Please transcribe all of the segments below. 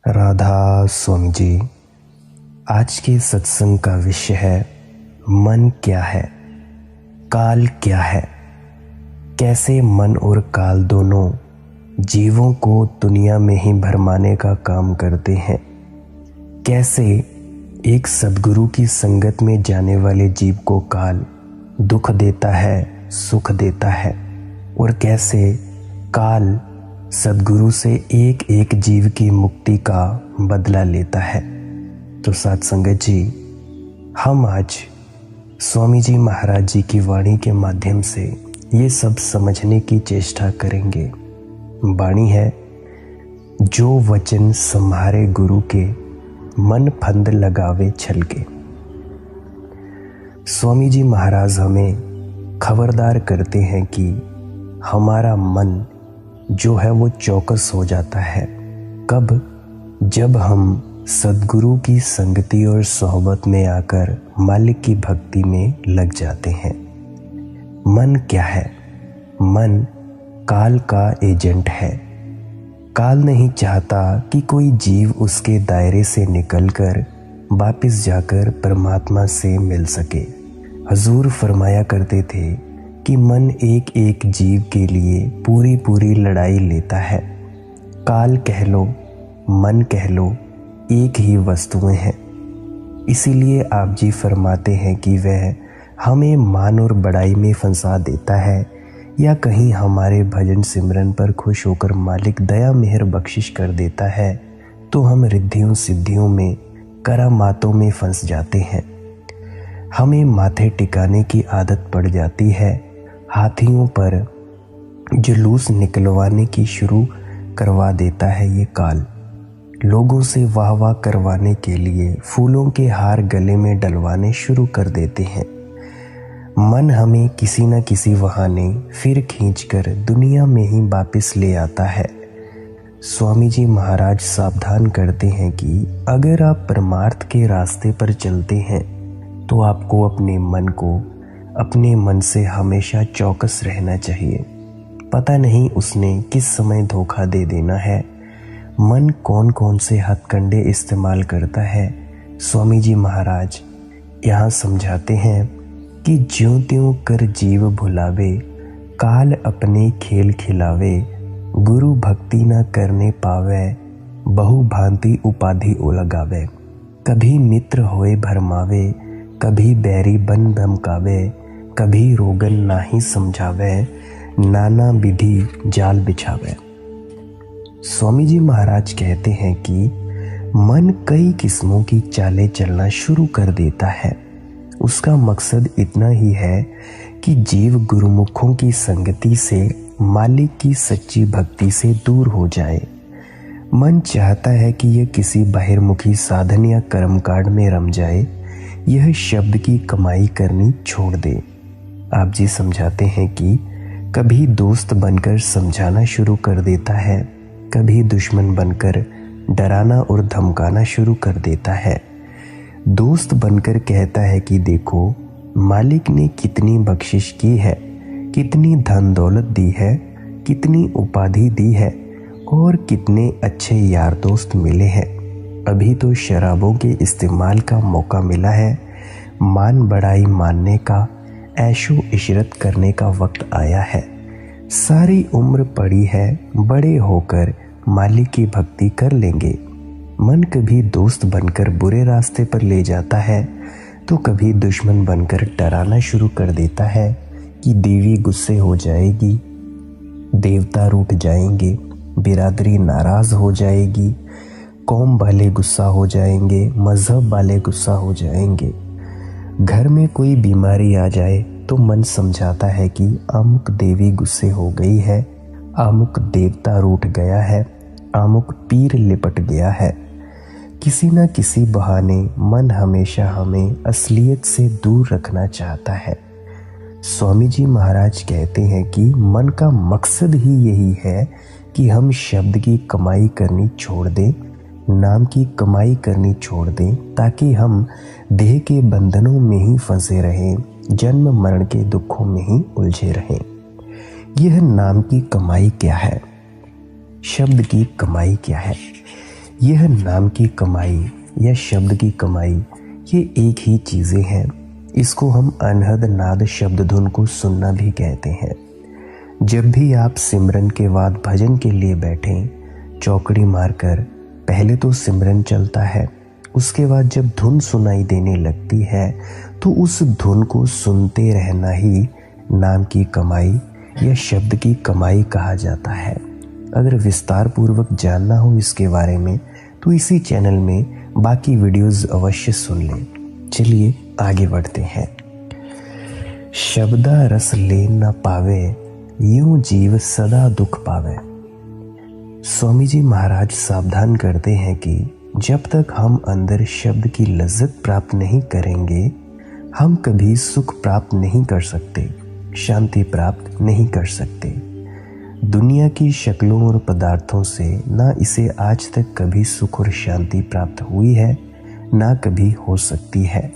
राधा स्वामी जी। आज के सत्संग का विषय है मन क्या है, काल क्या है। कैसे मन और काल दोनों जीवों को दुनिया में ही भरमाने का काम करते हैं। कैसे एक सद्गुरु की संगत में जाने वाले जीव को काल दुख देता है, सुख देता है, और कैसे काल सद्गुरु से एक एक जीव की मुक्ति का बदला लेता है। तो साथ संगत जी, हम आज स्वामी जी महाराज जी की वाणी के माध्यम से ये सब समझने की चेष्टा करेंगे। वाणी है, जो वचन सम्हारे गुरु के, मन फंद लगावे छल के। स्वामी जी महाराज हमें खबरदार करते हैं कि हमारा मन जो है वो चौकस हो जाता है। कब? जब हम सद्गुरु की संगति और सोहबत में आकर मालिक की भक्ति में लग जाते हैं। मन क्या है? मन काल का एजेंट है। काल नहीं चाहता कि कोई जीव उसके दायरे से निकलकर वापस जाकर परमात्मा से मिल सके। हजूर फरमाया करते थे कि मन एक एक जीव के लिए पूरी पूरी लड़ाई लेता है। काल कह लो, मन कह लो, एक ही वस्तुएं हैं। इसीलिए आप जी फरमाते हैं कि वह हमें मान और बड़ाई में फंसा देता है, या कहीं हमारे भजन सिमरन पर खुश होकर मालिक दया मेहर बख्शिश कर देता है तो हम रिद्धियों सिद्धियों में, करामातों में फंस जाते हैं। हमें माथे टिकाने की आदत पड़ जाती है। हाथियों पर जुलूस निकलवाने की शुरू करवा देता है ये काल। लोगों से वाह वाह करवाने के लिए फूलों के हार गले में डलवाने शुरू कर देते हैं। मन हमें किसी न किसी बहाने फिर खींचकर दुनिया में ही वापस ले आता है। स्वामी जी महाराज सावधान करते हैं कि अगर आप परमार्थ के रास्ते पर चलते हैं तो आपको अपने मन से हमेशा चौकस रहना चाहिए। पता नहीं उसने किस समय धोखा दे देना है। मन कौन कौन से हथकंडे इस्तेमाल करता है, स्वामी जी महाराज यहाँ समझाते हैं कि ज्यों त्यों कर जीव भुलावे, काल अपने खेल खिलावे, गुरु भक्ति न करने पावे, बहु भांति उपाधि लगावे। कभी मित्र होए भरमावे, कभी बैरी बन धमकावे, कभी रोगन नाही समझावे, नाना विधि जाल बिछावे। स्वामी जी महाराज कहते हैं कि मन कई किस्मों की चालें चलना शुरू कर देता है। उसका मकसद इतना ही है कि जीव गुरुमुखों की संगति से, मालिक की सच्ची भक्ति से दूर हो जाए। मन चाहता है कि यह किसी बहिर्मुखी साधन या कर्मकांड में रम जाए, यह शब्द की कमाई करनी छोड़ दे। आप जी समझाते हैं कि कभी दोस्त बनकर समझाना शुरू कर देता है, कभी दुश्मन बनकर डराना और धमकाना शुरू कर देता है। दोस्त बनकर कहता है कि देखो मालिक ने कितनी बख्शिश की है, कितनी धन दौलत दी है, कितनी उपाधि दी है, और कितने अच्छे यार दोस्त मिले हैं। अभी तो शराबों के इस्तेमाल का मौका मिला है। मान बढ़ाई मानने का, ऐशो इशरत करने का वक्त आया है। सारी उम्र पड़ी है, बड़े होकर मालिक की भक्ति कर लेंगे। मन कभी दोस्त बनकर बुरे रास्ते पर ले जाता है तो कभी दुश्मन बनकर डराना शुरू कर देता है कि देवी गुस्से हो जाएगी, देवता रूठ जाएंगे, बिरादरी नाराज हो जाएगी, कौम वाले गुस्सा हो जाएंगे, मजहब वाले गुस्सा हो जाएंगे। घर में कोई बीमारी आ जाए तो मन समझाता है कि अमुक देवी गुस्से हो गई है, अमुक देवता रूठ गया है, अमुक पीर लिपट गया है। किसी न किसी बहाने मन हमेशा हमें असलियत से दूर रखना चाहता है। स्वामी जी महाराज कहते हैं कि मन का मकसद ही यही है कि हम शब्द की कमाई करनी छोड़ दें, नाम की कमाई करनी छोड़ दें, ताकि हम देह के बंधनों में ही फंसे रहें, जन्म मरण के दुखों में ही उलझे रहें। यह नाम की कमाई क्या है? शब्द की कमाई क्या है? यह नाम की कमाई या शब्द की कमाई, ये एक ही चीज़ें हैं। इसको हम अनहद नाद शब्द धुन को सुनना भी कहते हैं। जब भी आप सिमरन के बाद भजन के लिए बैठें, चौकड़ी मारकर पहले तो सिमरन चलता है, उसके बाद जब धुन सुनाई देने लगती है तो उस धुन को सुनते रहना ही नाम की कमाई या शब्द की कमाई कहा जाता है। अगर विस्तार पूर्वक जानना हो इसके बारे में तो इसी चैनल में बाकी वीडियोस अवश्य सुन लें। चलिए आगे बढ़ते हैं। शब्दा रस ले न पावे, यूं जीव सदा दुख पावे। स्वामी जी महाराज सावधान करते हैं कि जब तक हम अंदर शब्द की लज्जत प्राप्त नहीं करेंगे, हम कभी सुख प्राप्त नहीं कर सकते, शांति प्राप्त नहीं कर सकते। दुनिया की शक्लों और पदार्थों से ना इसे आज तक कभी सुख और शांति प्राप्त हुई है, ना कभी हो सकती है।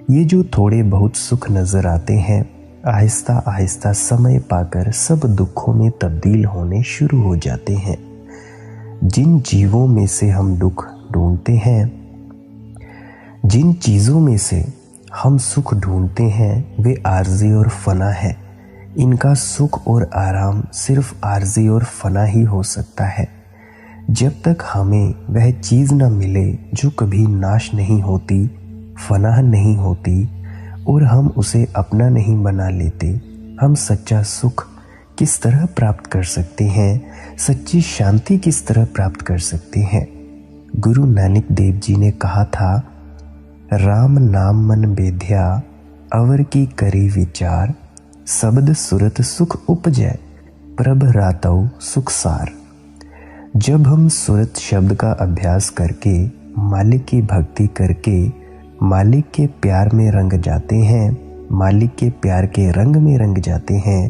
ये जो थोड़े बहुत सुख नजर आते हैं, आहिस्ता आहिस्ता समय पाकर सब दुखों में तब्दील होने शुरू हो जाते हैं। जिन जीवों में से हम दुख ढूंढते हैं, जिन चीज़ों में से हम सुख ढूंढते हैं, वे आर्जी और फना है। इनका सुख और आराम सिर्फ आर्जी और फना ही हो सकता है। जब तक हमें वह चीज़ न मिले जो कभी नाश नहीं होती, फना नहीं होती और हम उसे अपना नहीं बना लेते, हम सच्चा सुख किस तरह प्राप्त कर सकते हैं, सच्ची शांति किस तरह प्राप्त कर सकते हैं। गुरु नानक देव जी ने कहा था, राम नाम मन बेध्या, अवर की करी विचार, शब्द सुरत सुख उपजै, प्रभ रातौ सुख सार। जब हम सुरत शब्द का अभ्यास करके, मालिक की भक्ति करके मालिक के प्यार में रंग जाते हैं, मालिक के प्यार के रंग में रंग जाते हैं,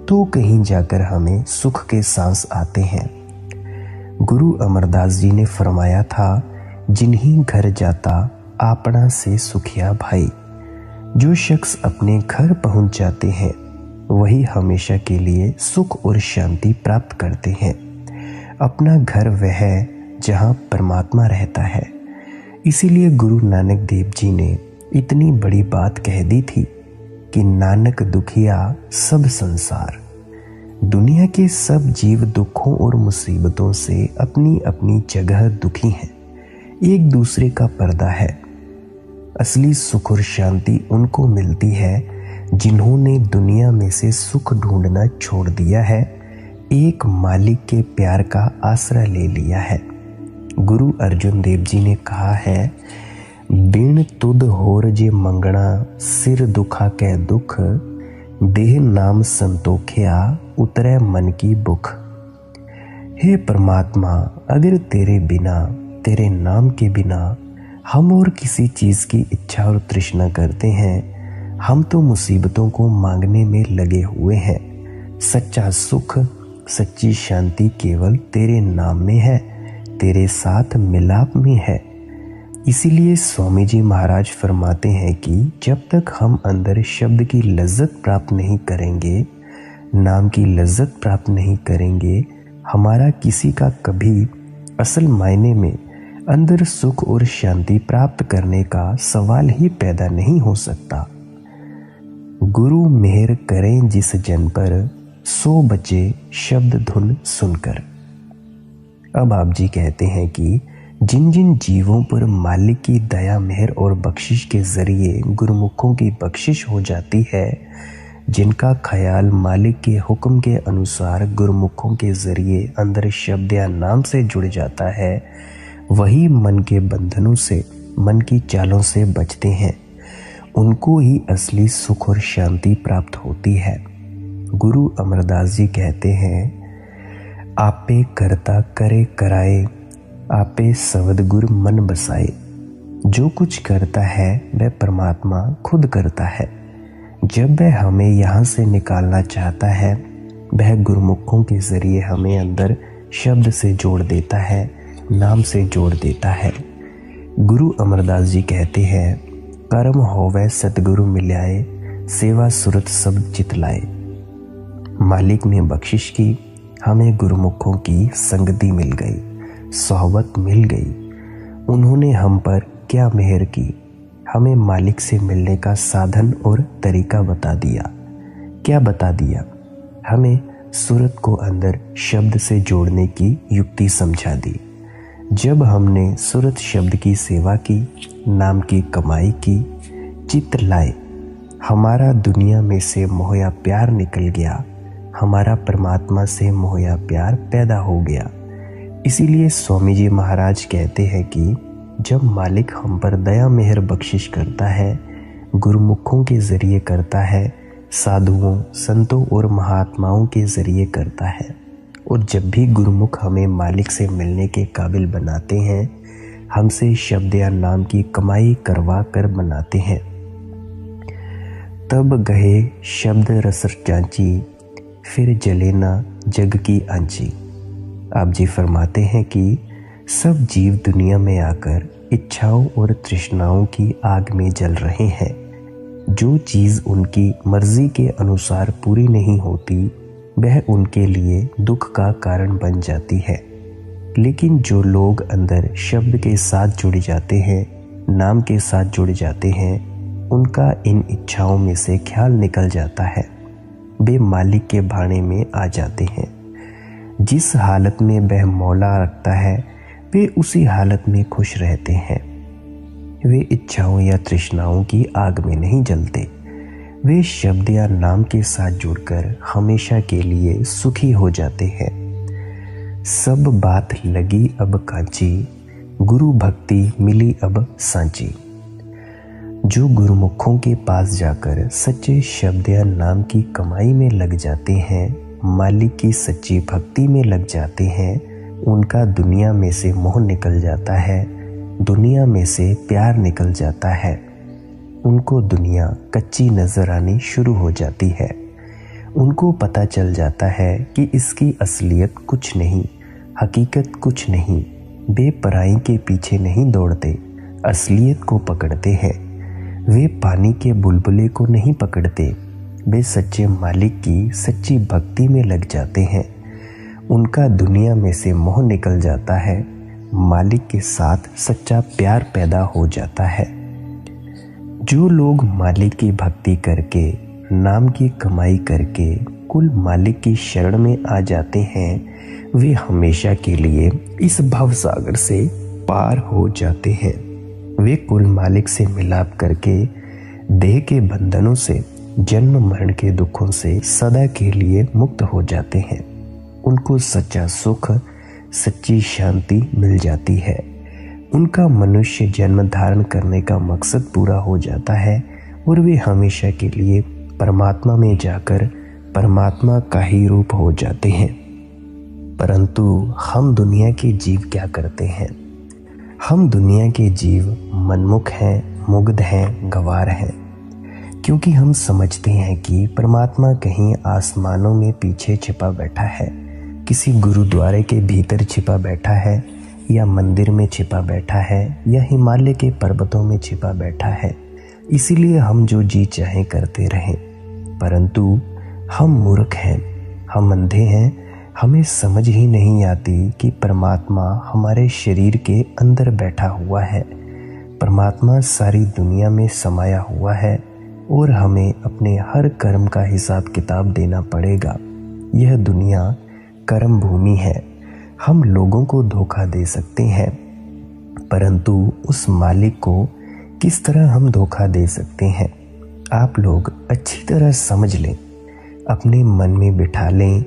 तो कहीं जाकर हमें सुख के सांस आते हैं। गुरु अमरदास जी ने फरमाया था, जिन्हीं घर जाता आपना से सुखिया भाई। जो शख्स अपने घर पहुंच जाते हैं, वही हमेशा के लिए सुख और शांति प्राप्त करते हैं। अपना घर वह है जहां परमात्मा रहता है। इसीलिए गुरु नानक देव जी ने इतनी बड़ी बात कह दी थी कि नानक दुखिया सब संसार। दुनिया के सब जीव दुखों और मुसीबतों से अपनी अपनी जगह दुखी हैं, एक दूसरे का पर्दा है। असली सुख और शांति उनको मिलती है जिन्होंने दुनिया में से सुख ढूंढना छोड़ दिया है, एक मालिक के प्यार का आसरा ले लिया है। गुरु अर्जुन देव जी ने कहा है, बिन तुद होर जे मंगना, सिर दुखा कै दुख, देह नाम संतोखिया, उतरे मन की बुख। हे परमात्मा, अगर तेरे बिना, तेरे नाम के बिना हम और किसी चीज़ की इच्छा और तृष्णा करते हैं, हम तो मुसीबतों को मांगने में लगे हुए हैं। सच्चा सुख, सच्ची शांति केवल तेरे नाम में है, तेरे साथ मिलाप में है। इसीलिए स्वामी जी महाराज फरमाते हैं कि जब तक हम अंदर शब्द की लज्जत प्राप्त नहीं करेंगे, नाम की लज्जत प्राप्त नहीं करेंगे, हमारा किसी का कभी असल मायने में अंदर सुख और शांति प्राप्त करने का सवाल ही पैदा नहीं हो सकता। गुरु मेहर करें जिस जन पर, सो बचे शब्द धुन सुनकर। अब आप जी कहते हैं कि जिन जिन जीवों पर मालिक की दया मेहर और बख्शिश के जरिए गुरुमुखों की बख्शिश हो जाती है, जिनका ख्याल मालिक के हुक्म के अनुसार गुरुमुखों के जरिए अंदर शब्द या नाम से जुड़ जाता है, वही मन के बंधनों से, मन की चालों से बचते हैं। उनको ही असली सुख और शांति प्राप्त होती है। गुरु अमरदास जी कहते हैं, आपे करता करे कराए, आपे सवद गुर मन बसाए। जो कुछ करता है वह परमात्मा खुद करता है। जब वह हमें यहाँ से निकालना चाहता है, वह गुरुमुखों के जरिए हमें अंदर शब्द से जोड़ देता है, नाम से जोड़ देता है। गुरु अमरदास जी कहते हैं, कर्म होवे सतगुरु मिलाए, सेवा सुरत सब चितलाए। मालिक ने बख्शिश की, हमें गुरुमुखों की संगति मिल गई, सोहबत मिल गई। उन्होंने हम पर क्या मेहर की, हमें मालिक से मिलने का साधन और तरीका बता दिया। क्या बता दिया? हमें सूरत को अंदर शब्द से जोड़ने की युक्ति समझा दी। जब हमने सूरत शब्द की सेवा की, नाम की कमाई की, चित्र लाए, हमारा दुनिया में से मोहया प्यार निकल गया, हमारा परमात्मा से मोहया प्यार पैदा हो गया। इसीलिए स्वामी जी महाराज कहते हैं कि जब मालिक हम पर दया मेहर बख्शिश करता है, गुरुमुखों के ज़रिए करता है, साधुओं, संतों और महात्माओं के ज़रिए करता है, और जब भी गुरुमुख हमें मालिक से मिलने के काबिल बनाते हैं, हमसे शब्द या नाम की कमाई करवा कर बनाते हैं, तब गए शब्द रस जांची, फिर जले ना जग की आंची। आप जी फरमाते हैं कि सब जीव दुनिया में आकर इच्छाओं और तृष्णाओं की आग में जल रहे हैं। जो चीज़ उनकी मर्जी के अनुसार पूरी नहीं होती, वह उनके लिए दुख का कारण बन जाती है। लेकिन जो लोग अंदर शब्द के साथ जुड़ जाते हैं, नाम के साथ जुड़ जाते हैं, उनका इन इच्छाओं में से ख्याल निकल जाता है। वे मालिक के भाने में आ जाते हैं। जिस हालत में वह मौला रखता है, वे उसी हालत में खुश रहते हैं। वे इच्छाओं या तृष्णाओं की आग में नहीं जलते। वे शब्द या नाम के साथ जुड़कर हमेशा के लिए सुखी हो जाते हैं। सब बात लगी अब कांची, गुरु भक्ति मिली अब सांची। जो गुरुमुखों के पास जाकर सच्चे शब्द या नाम की कमाई में लग जाते हैं, मालिक की सच्ची भक्ति में लग जाते हैं, उनका दुनिया में से मोह निकल जाता है, दुनिया में से प्यार निकल जाता है। उनको दुनिया कच्ची नजर आनी शुरू हो जाती है। उनको पता चल जाता है कि इसकी असलियत कुछ नहीं, हकीकत कुछ नहीं। वे पराई के पीछे नहीं दौड़ते, असलियत को पकड़ते हैं। वे पानी के बुलबुले को नहीं पकड़ते, वे सच्चे मालिक की सच्ची भक्ति में लग जाते हैं। उनका दुनिया में से मोह निकल जाता है, मालिक के साथ सच्चा प्यार पैदा हो जाता है। जो लोग मालिक की भक्ति करके, नाम की कमाई करके कुल मालिक की शरण में आ जाते हैं, वे हमेशा के लिए इस भवसागर से पार हो जाते हैं। वे कुल मालिक से मिलाप करके देह के बंधनों से, जन्म मरण के दुखों से सदा के लिए मुक्त हो जाते हैं। उनको सच्चा सुख, सच्ची शांति मिल जाती है। उनका मनुष्य जन्म धारण करने का मकसद पूरा हो जाता है और वे हमेशा के लिए परमात्मा में जाकर परमात्मा का ही रूप हो जाते हैं। परंतु हम दुनिया के जीव क्या करते हैं? हम दुनिया के जीव मनमुख हैं, मुग्ध हैं, गंवार हैं, क्योंकि हम समझते हैं कि परमात्मा कहीं आसमानों में पीछे छिपा बैठा है, किसी गुरुद्वारे के भीतर छिपा बैठा है, या मंदिर में छिपा बैठा है, या हिमालय के पर्वतों में छिपा बैठा है। इसीलिए हम जो जी चाहे करते रहें। परंतु हम मूर्ख हैं, हम अंधे हैं, हमें समझ ही नहीं आती कि परमात्मा हमारे शरीर के अंदर बैठा हुआ है। परमात्मा सारी दुनिया में समाया हुआ है और हमें अपने हर कर्म का हिसाब किताब देना पड़ेगा। यह दुनिया कर्म भूमि है। हम लोगों को धोखा दे सकते हैं, परंतु उस मालिक को किस तरह हम धोखा दे सकते हैं? आप लोग अच्छी तरह समझ लें, अपने मन में बिठा लें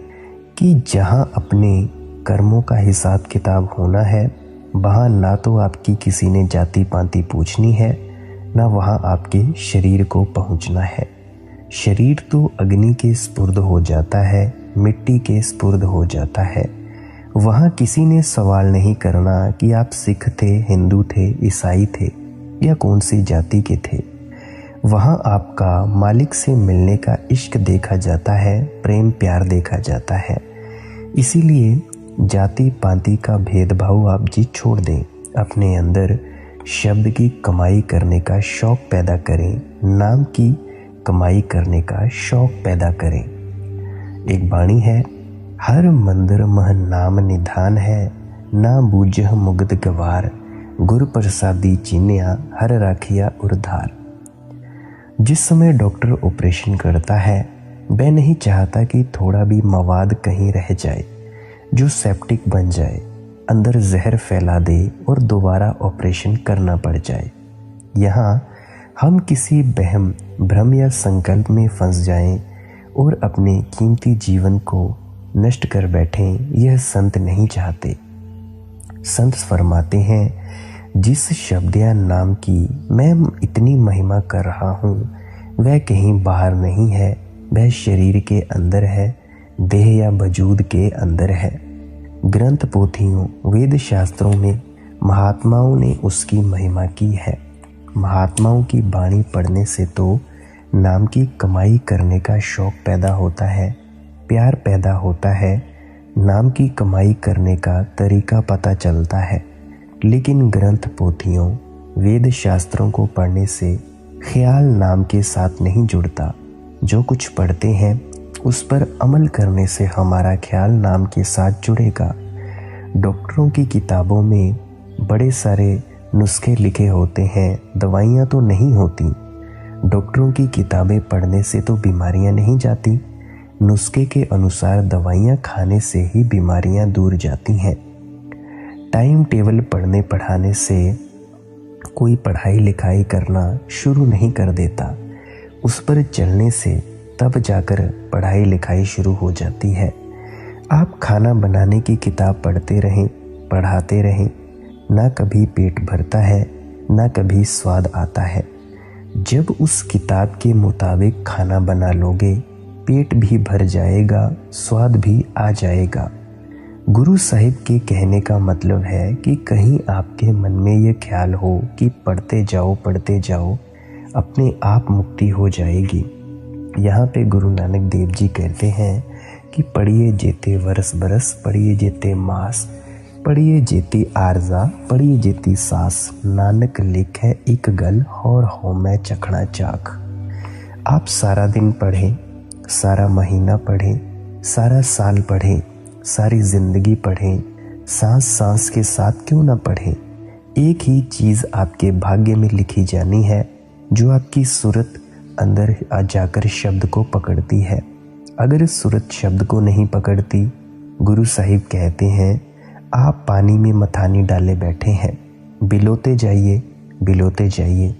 कि जहाँ अपने कर्मों का हिसाब किताब होना है, वहाँ ना तो आपकी किसी ने जाति पाति पूछनी है, ना वहाँ आपके शरीर को पहुँचना है। शरीर तो अग्नि के स्पुर्द हो जाता है, मिट्टी के स्पुर्द हो जाता है। वहाँ किसी ने सवाल नहीं करना कि आप सिख थे, हिंदू थे, ईसाई थे या कौन सी जाति के थे। वहाँ आपका मालिक से मिलने का इश्क देखा जाता है, प्रेम प्यार देखा जाता है। इसीलिए जाति पाति का भेदभाव आप जी छोड़ दें, अपने अंदर शब्द की कमाई करने का शौक पैदा करें, नाम की कमाई करने का शौक पैदा करें। एक वाणी है, हर मंदिर मह नाम निधान है, ना बूझह मुग्ध गवार, गुर प्रसादी चीन्या हर राखिया उरधार। जिस समय डॉक्टर ऑपरेशन करता है वह नहीं चाहता कि थोड़ा भी मवाद कहीं रह जाए जो सेप्टिक बन जाए, अंदर जहर फैला दे और दोबारा ऑपरेशन करना पड़ जाए। यहाँ हम किसी वहम, भ्रम या संकल्प में फंस जाएं और अपने कीमती जीवन को नष्ट कर बैठें, यह संत नहीं चाहते। संत फरमाते हैं, जिस शब्द या नाम की मैं इतनी महिमा कर रहा हूँ वह कहीं बाहर नहीं है, वह शरीर के अंदर है, देह या वजूद के अंदर है। ग्रंथ पोथियों, वेद शास्त्रों में महात्माओं ने उसकी महिमा की है। महात्माओं की वाणी पढ़ने से तो नाम की कमाई करने का शौक पैदा होता है, प्यार पैदा होता है, नाम की कमाई करने का तरीका पता चलता है। लेकिन ग्रंथ पोथियों, वेद शास्त्रों को पढ़ने से ख्याल नाम के साथ नहीं जुड़ता। जो कुछ पढ़ते हैं उस पर अमल करने से हमारा ख्याल नाम के साथ जुड़ेगा। डॉक्टरों की किताबों में बड़े सारे नुस्खे लिखे होते हैं, दवाइयाँ तो नहीं होती। डॉक्टरों की किताबें पढ़ने से तो बीमारियाँ नहीं जाती, नुस्खे के अनुसार दवाइयाँ खाने से ही बीमारियाँ दूर जाती हैं। टाइम टेबल पढ़ने पढ़ाने से कोई पढ़ाई लिखाई करना शुरू नहीं कर देता, उस पर चलने से तब जाकर पढ़ाई लिखाई शुरू हो जाती है। आप खाना बनाने की किताब पढ़ते रहें, पढ़ाते रहें, ना कभी पेट भरता है, ना कभी स्वाद आता है। जब उस किताब के मुताबिक खाना बना लोगे, पेट भी भर जाएगा, स्वाद भी आ जाएगा। गुरु साहिब के कहने का मतलब है कि कहीं आपके मन में ये ख्याल हो कि पढ़ते जाओ, अपने आप मुक्ति हो जाएगी। यहाँ पे गुरु नानक देव जी कहते हैं कि पढ़िए जेते वरस बरस, पढ़िए जेते मास, पढ़िए जेती आरजा, पढ़िए जेती सास, नानक लिखे एक गल और हो मैं चखना चाक। आप सारा दिन पढ़ें, सारा महीना पढ़ें, सारा साल पढ़ें, सारी जिंदगी पढ़ें, सांस सांस के साथ क्यों ना पढ़ें। एक ही चीज़ आपके भाग्य में लिखी जानी है जो आपकी सूरत अंदर आ जाकर शब्द को पकड़ती है। अगर सूरत शब्द को नहीं पकड़ती, गुरु साहिब कहते हैं आप पानी में मथानी डाले बैठे हैं, बिलोते जाइए,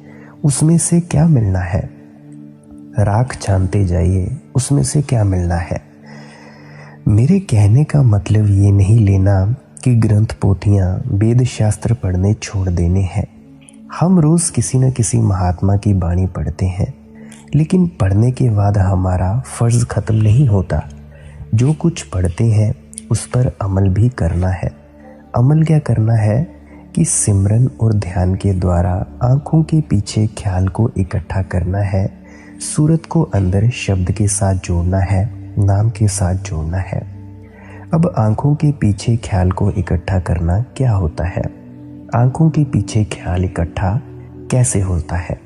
उसमें से क्या मिलना है। राख छानते जाइए, उसमें से क्या मिलना है। मेरे कहने का मतलब ये नहीं लेना कि ग्रंथ पोथियाँ, वेद शास्त्र पढ़ने छोड़ देने हैं। हम रोज़ किसी न किसी महात्मा की वाणी पढ़ते हैं, लेकिन पढ़ने के बाद हमारा फ़र्ज़ ख़त्म नहीं होता। जो कुछ पढ़ते हैं उस पर अमल भी करना है। अमल क्या करना है कि सिमरन और ध्यान के द्वारा आँखों के पीछे ख्याल को इकट्ठा करना है, सूरत को अंदर शब्द के साथ जोड़ना है, नाम के साथ जोड़ना है। अब आँखों के पीछे ख्याल को इकट्ठा करना क्या होता है, आँखों के पीछे ख्याल इकट्ठा कैसे होता है,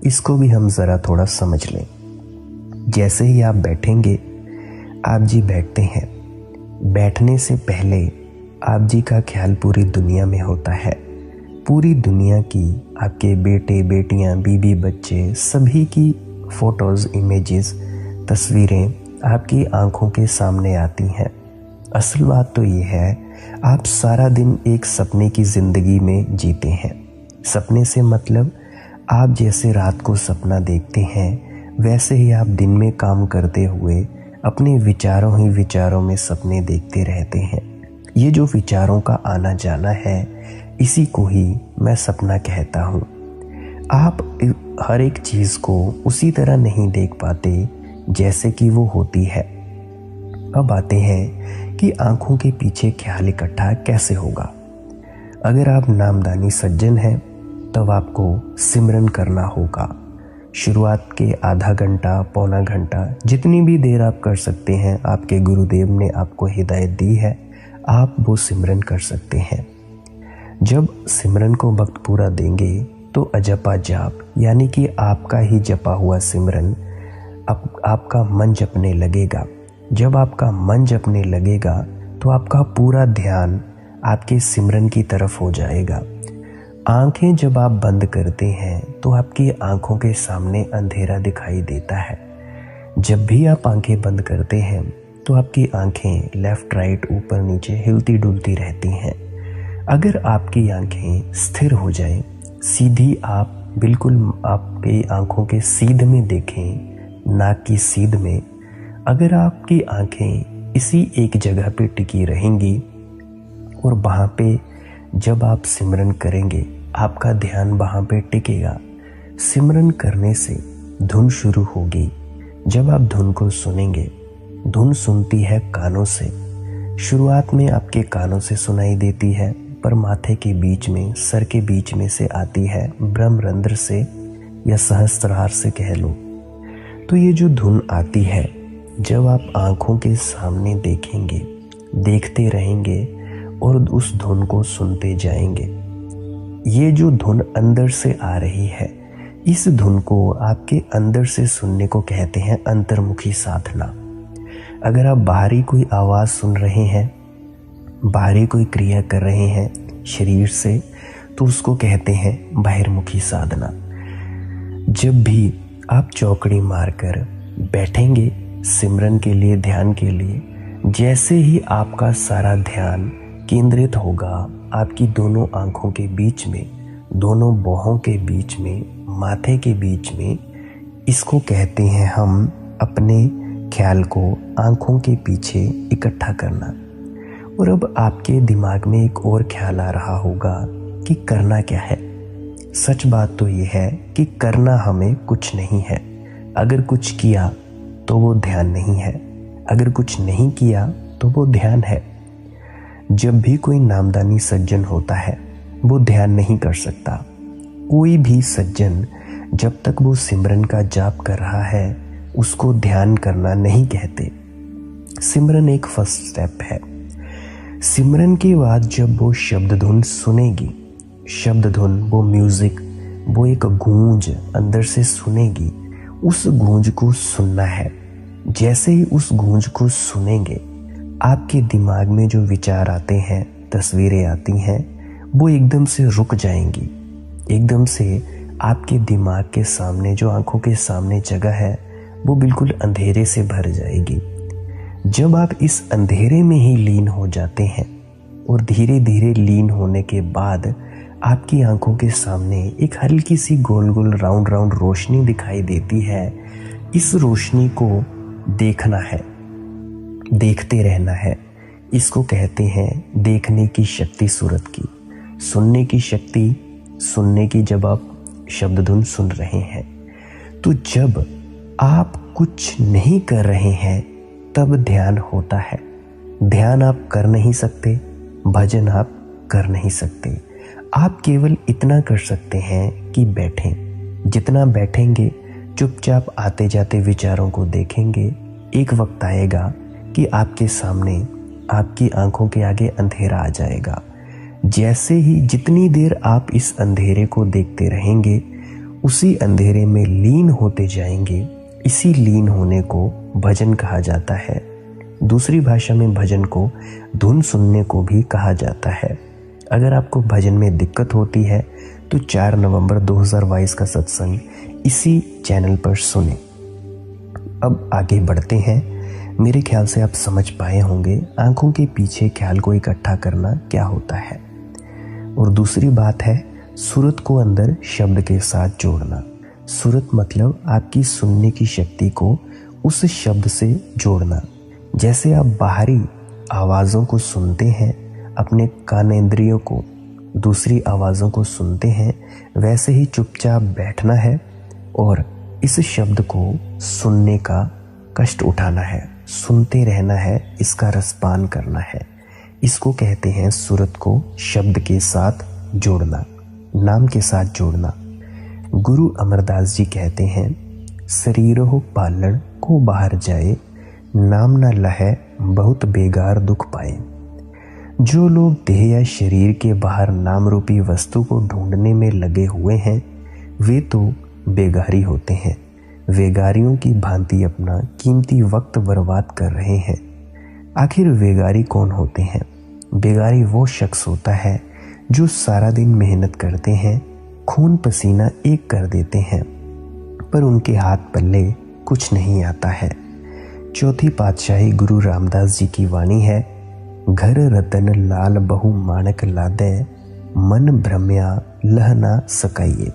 इसको भी हम ज़रा थोड़ा समझ लें। जैसे ही आप बैठेंगे, आप जी बैठते हैं, बैठने से पहले आप जी का ख्याल पूरी दुनिया में होता है। पूरी दुनिया की, आपके बेटे बेटियां, बीवी बच्चे, सभी की फ़ोटोज़, इमेजेस, तस्वीरें आपकी आंखों के सामने आती हैं। असल बात तो ये है, आप सारा दिन एक सपने की ज़िंदगी में जीते हैं। सपने से मतलब आप जैसे रात को सपना देखते हैं, वैसे ही आप दिन में काम करते हुए अपने विचारों ही विचारों में सपने देखते रहते हैं। ये जो विचारों का आना जाना है, इसी को ही मैं सपना कहता हूँ। आप हर एक चीज़ को उसी तरह नहीं देख पाते जैसे कि वो होती है। अब आते हैं कि आंखों के पीछे ख्याल इकट्ठा कैसे होगा। अगर आप नामदानी सज्जन हैं तब आपको सिमरन करना होगा। शुरुआत के आधा घंटा, पौना घंटा, जितनी भी देर आप कर सकते हैं, आपके गुरुदेव ने आपको हिदायत दी है, आप वो सिमरन कर सकते हैं। जब सिमरन को वक्त पूरा देंगे तो अजपा जाप, यानी कि आपका ही जपा हुआ सिमरन आपका मन जपने लगेगा। जब आपका मन जपने लगेगा तो आपका पूरा ध्यान आपके सिमरन की तरफ हो जाएगा। आंखें जब आप बंद करते हैं तो आपकी आंखों के सामने अंधेरा दिखाई देता है। जब भी आप आंखें बंद करते हैं तो आपकी आंखें लेफ्ट राइट ऊपर नीचे हिलती डुलती रहती हैं। अगर आपकी आंखें स्थिर हो जाएं, सीधी, आप बिल्कुल आपकी आंखों के सीध में देखें, नाक की सीध में, अगर आपकी आंखें इसी एक जगह पे टिकी रहेंगी और वहाँ पे जब आप सिमरन करेंगे, आपका ध्यान वहाँ पे टिकेगा। सिमरन करने से धुन शुरू होगी। जब आप धुन को सुनेंगे, धुन सुनती है कानों से। शुरुआत में आपके कानों से सुनाई देती है, पर माथे के बीच में, सर के बीच में से आती है, ब्रह्मरंध्र से या सहस्त्रार से कह लो। तो ये जो धुन आती है, जब आप आंखों के सामने देखेंगे, देखते रहेंगे और उस धुन को सुनते जाएंगे। ये जो धुन अंदर से आ रही है, इस धुन को आपके अंदर से सुनने को कहते हैं अंतर्मुखी साधना। अगर आप बाहरी कोई आवाज़ सुन रहे हैं, बाहरी कोई क्रिया कर रहे हैं शरीर से, तो उसको कहते हैं बहिर्मुखी साधना। जब भी आप चौकड़ी मारकर बैठेंगे सिमरन के लिए, ध्यान के लिए, जैसे ही आपका सारा ध्यान केंद्रित होगा आपकी दोनों आंखों के बीच में, दोनों बाहों के बीच में, माथे के बीच में, इसको कहते हैं हम अपने ख्याल को आंखों के पीछे इकट्ठा करना। और अब आपके दिमाग में एक और ख्याल आ रहा होगा कि करना क्या है। सच बात तो ये है कि करना हमें कुछ नहीं है। अगर कुछ किया तो वो ध्यान नहीं है, अगर कुछ नहीं किया तो वो ध्यान है। जब भी कोई नामदानी सज्जन होता है, वो ध्यान नहीं कर सकता। कोई भी सज्जन जब तक वो सिमरन का जाप कर रहा है, उसको ध्यान करना नहीं कहते। सिमरन एक फर्स्ट स्टेप है। सिमरन के बाद जब वो शब्द धुन सुनेगी, शब्द धुन, वो म्यूजिक, वो एक गूंज अंदर से सुनेगी, उस गूंज को सुनना है। जैसे ही उस गूंज को सुनेंगे, आपके दिमाग में जो विचार आते हैं, तस्वीरें आती हैं, वो एकदम से रुक जाएंगी। एकदम से आपके दिमाग के सामने, जो आंखों के सामने जगह है, वो बिल्कुल अंधेरे से भर जाएगी। जब आप इस अंधेरे में ही लीन हो जाते हैं और धीरे धीरे लीन होने के बाद आपकी आंखों के सामने एक हल्की सी गोल गोल राउंड राउंड रोशनी दिखाई देती है। इस रोशनी को देखना है, देखते रहना है। इसको कहते हैं देखने की शक्ति सूरत की, सुनने की शक्ति, सुनने की। जब आप शब्द धुन सुन रहे हैं, तो जब आप कुछ नहीं कर रहे हैं तब ध्यान होता है। ध्यान आप कर नहीं सकते, भजन आप कर नहीं सकते। आप केवल इतना कर सकते हैं कि बैठें। जितना बैठेंगे, चुपचाप आते जाते विचारों को देखेंगे। एक वक्त आएगा कि आपके सामने, आपकी आंखों के आगे अंधेरा आ जाएगा। जैसे ही जितनी देर आप इस अंधेरे को देखते रहेंगे, उसी अंधेरे में लीन होते जाएंगे। इसी लीन होने को भजन कहा जाता है। दूसरी भाषा में भजन को धुन सुनने को भी कहा जाता है। अगर आपको भजन में दिक्कत होती है तो 4 नवंबर 2022 का सत्संग इसी चैनल पर सुने। अब आगे बढ़ते हैं। मेरे ख्याल से आप समझ पाए होंगे आंखों के पीछे ख्याल को इकट्ठा करना क्या होता है। और दूसरी बात है सूरत को अंदर शब्द के साथ जोड़ना। सूरत मतलब आपकी सुनने की शक्ति को उस शब्द से जोड़ना। जैसे आप बाहरी आवाज़ों को सुनते हैं, अपने कानेंद्रियों को दूसरी आवाज़ों को सुनते हैं, वैसे ही चुपचाप बैठना है और इस शब्द को सुनने का कष्ट उठाना है, सुनते रहना है, इसका रसपान करना है। इसको कहते हैं सूरत को शब्द के साथ जोड़ना, नाम के साथ जोड़ना। गुरु अमरदास जी कहते हैं, शरीरो पालण को बाहर जाए, नाम न लहे बहुत बेगार दुख पाए। जो लोग देह या शरीर के बाहर नाम रूपी वस्तु को ढूंढने में लगे हुए हैं, वे तो बेगारी होते हैं। वेगारियों की भांति अपना कीमती वक्त बर्बाद कर रहे हैं। आखिर वेगारी कौन होते हैं? बेगारी वो शख्स होता है जो सारा दिन मेहनत करते हैं, खून पसीना एक कर देते हैं, पर उनके हाथ पल्ले कुछ नहीं आता है। चौथी पातशाही गुरु रामदास जी की वाणी है, घर रतन लाल बहु माणक लादे, मन भ्रम्या लह ना सकाइए।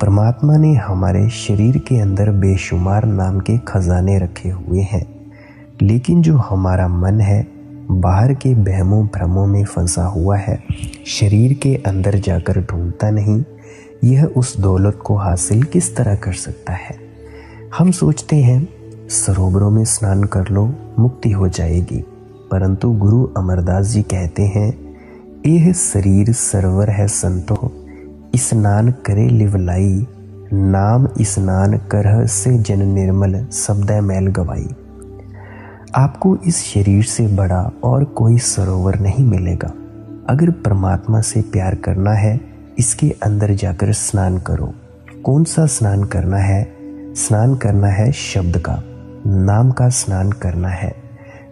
परमात्मा ने हमारे शरीर के अंदर बेशुमार नाम के खजाने रखे हुए हैं, लेकिन जो हमारा मन है बाहर के बहमों भ्रमों में फंसा हुआ है, शरीर के अंदर जाकर ढूंढता नहीं। यह उस दौलत को हासिल किस तरह कर सकता है? हम सोचते हैं सरोवरों में स्नान कर लो, मुक्ति हो जाएगी, परंतु गुरु अमरदास जी कहते हैं, एह शरीर सरवर है संतो, स्नान करे लिवलाई, नाम स्नान करह से जन निर्मल, शब्द मैल गवाई। आपको इस शरीर से बड़ा और कोई सरोवर नहीं मिलेगा। अगर परमात्मा से प्यार करना है, इसके अंदर जाकर स्नान करो। कौन सा स्नान करना है? स्नान करना है शब्द का, नाम का स्नान करना है।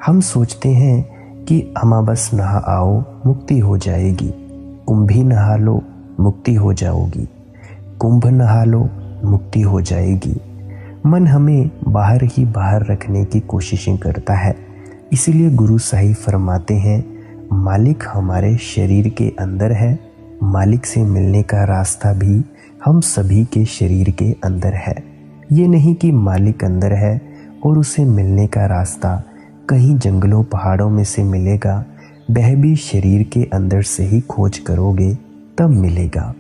हम सोचते हैं कि हम बस नहा आओ, मुक्ति हो जाएगी। कुंभी नहा लो, मुक्ति हो जाओगी। कुंभ नहा लो, मुक्ति हो जाएगी। मन हमें बाहर ही बाहर रखने की कोशिशें करता है। इसीलिए गुरु साहिब फरमाते हैं, मालिक हमारे शरीर के अंदर है, मालिक से मिलने का रास्ता भी हम सभी के शरीर के अंदर है। ये नहीं कि मालिक अंदर है और उसे मिलने का रास्ता कहीं जंगलों पहाड़ों में से मिलेगा, वह भी शरीर के अंदर से ही खोज करोगे तब मिलेगा।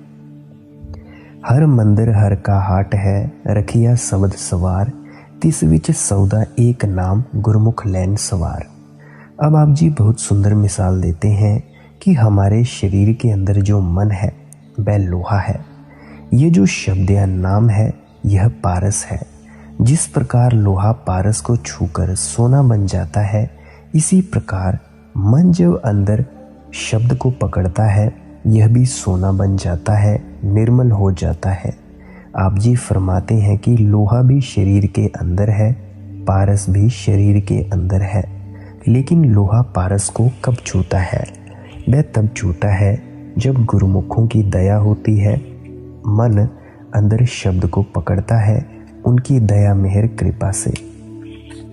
हर मंदिर हर का हाट है, रखिया शब्द सवार, तिस विच सौदा एक नाम, गुरमुख लैन सवार। अब आप जी बहुत सुंदर मिसाल देते हैं कि हमारे शरीर के अंदर जो मन है वह लोहा है, ये जो शब्द या नाम है यह पारस है। जिस प्रकार लोहा पारस को छूकर सोना बन जाता है, इसी प्रकार मन जब अंदर शब्द को पकड़ता है यह भी सोना बन जाता है, निर्मल हो जाता है। आप जी फरमाते हैं कि लोहा भी शरीर के अंदर है, पारस भी शरीर के अंदर है, लेकिन लोहा पारस को कब छूता है? वह तब छूता है जब गुरुमुखों की दया होती है। मन अंदर शब्द को पकड़ता है उनकी दया मेहर कृपा से।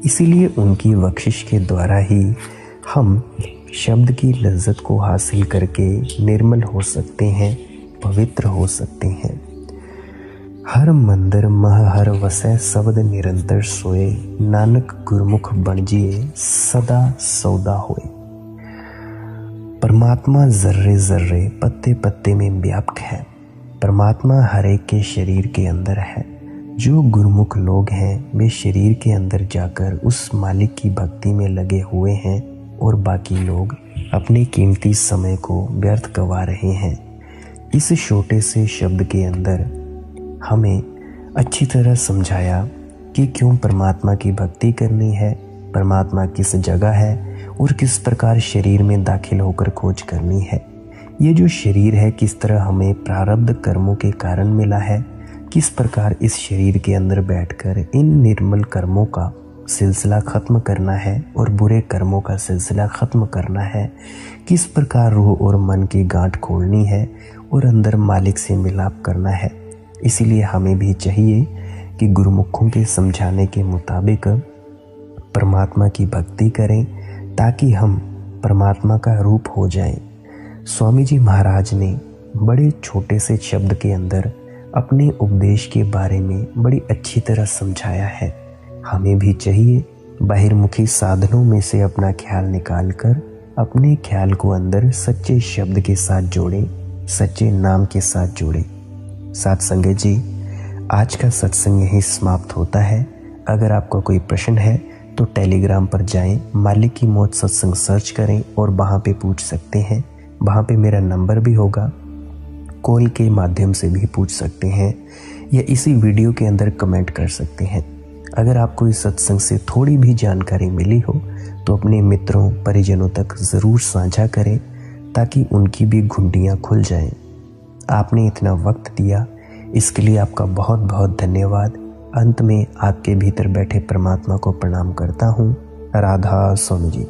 इसीलिए उनकी बख्शिश के द्वारा ही हम शब्द की लज्जत को हासिल करके निर्मल हो सकते हैं, पवित्र हो सकते हैं। हर मंदिर मह हर वसै, शब्द निरंतर सोए, नानक गुरमुख बन जिए, सदा सौदा होए। परमात्मा जर्रे जर्रे पत्ते पत्ते में व्यापक है। परमात्मा हर एक के शरीर के अंदर है। जो गुरमुख लोग हैं वे शरीर के अंदर जाकर उस मालिक की भक्ति में लगे हुए हैं और बाकी लोग अपने कीमती समय को व्यर्थ गवा रहे हैं। इस छोटे से शब्द के अंदर हमें अच्छी तरह समझाया कि क्यों परमात्मा की भक्ति करनी है, परमात्मा किस जगह है और किस प्रकार शरीर में दाखिल होकर खोज करनी है। ये जो शरीर है किस तरह हमें प्रारब्ध कर्मों के कारण मिला है, किस प्रकार इस शरीर के अंदर बैठकर इन निर्मल कर्मों का सिलसिला ख़त्म करना है और बुरे कर्मों का सिलसिला ख़त्म करना है, किस प्रकार रूह और मन की गांठ खोलनी है और अंदर मालिक से मिलाप करना है। इसीलिए हमें भी चाहिए कि गुरुमुखों के समझाने के मुताबिक परमात्मा की भक्ति करें ताकि हम परमात्मा का रूप हो जाएं। स्वामी जी महाराज ने बड़े छोटे से शब्द के अंदर अपने उपदेश के बारे में बड़ी अच्छी तरह समझाया है। हमें भी चाहिए बहिर्मुखी साधनों में से अपना ख्याल निकालकर अपने ख्याल को अंदर सच्चे शब्द के साथ जोड़ें, सच्चे नाम के साथ जोड़ें। साथ संगत जी, आज का सत्संग यहीं समाप्त होता है। अगर आपका कोई प्रश्न है तो टेलीग्राम पर जाएं, मालिक की मौत सत्संग सर्च करें और वहाँ पे पूछ सकते हैं। वहाँ पे मेरा नंबर भी होगा, कॉल के माध्यम से भी पूछ सकते हैं या इसी वीडियो के अंदर कमेंट कर सकते हैं। अगर आपको इस सत्संग से थोड़ी भी जानकारी मिली हो तो अपने मित्रों परिजनों तक ज़रूर साझा करें ताकि उनकी भी घुंडियाँ खुल जाएं। आपने इतना वक्त दिया, इसके लिए आपका बहुत बहुत धन्यवाद। अंत में आपके भीतर बैठे परमात्मा को प्रणाम करता हूँ। राधा स्वामी जी।